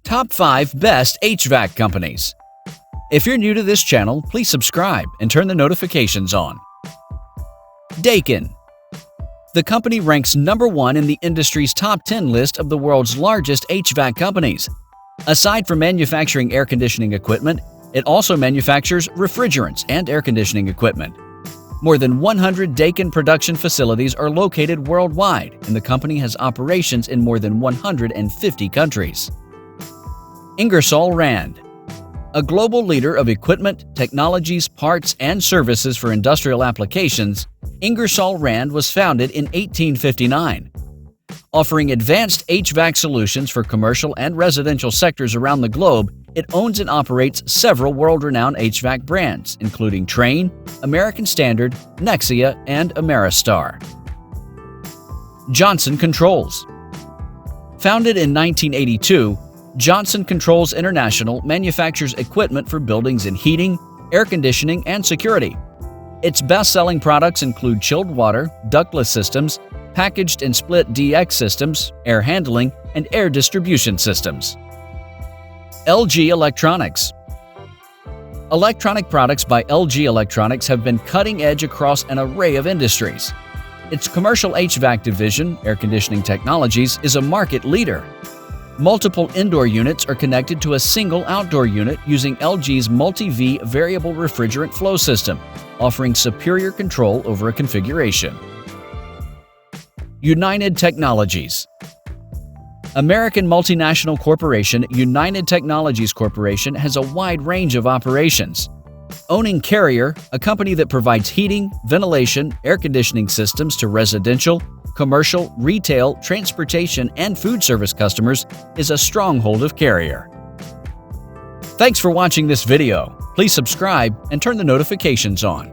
Top 5 Best HVAC Companies. If you're new to this channel, please subscribe and turn the notifications on. Daikin. The company ranks number 1 in the industry's top 10 list of the world's largest HVAC companies. Aside from manufacturing air conditioning equipment, it also manufactures refrigerants and air conditioning equipment. More than 100 Daikin production facilities are located worldwide, and the company has operations in more than 150 countries. Ingersoll Rand. A global leader of equipment, technologies, parts, and services for industrial applications, Ingersoll Rand was founded in 1859. Offering advanced HVAC solutions for commercial and residential sectors around the globe, it owns and operates several world-renowned HVAC brands, including Trane, American Standard, Nexia, and Ameristar. Johnson Controls. Founded in 1982, Johnson Controls International manufactures equipment for buildings in heating, air conditioning, and security. Its best-selling products include chilled water, ductless systems, packaged and split DX systems, air handling, and air distribution systems. LG Electronics. Electronic products by LG Electronics have been cutting-edge across an array of industries. Its Commercial HVAC division, Air Conditioning Technologies, is a market leader. Multiple indoor units are connected to a single outdoor unit using LG's multi-V variable refrigerant flow system, offering superior control over a configuration. United Technologies. American multinational corporation United Technologies Corporation has a wide range of operations. Owning Carrier, a company that provides heating, ventilation, air conditioning systems to residential, commercial, retail, transportation, and food service customers, is a stronghold of Carrier. Thanks for watching this video. Please subscribe and turn the notifications on.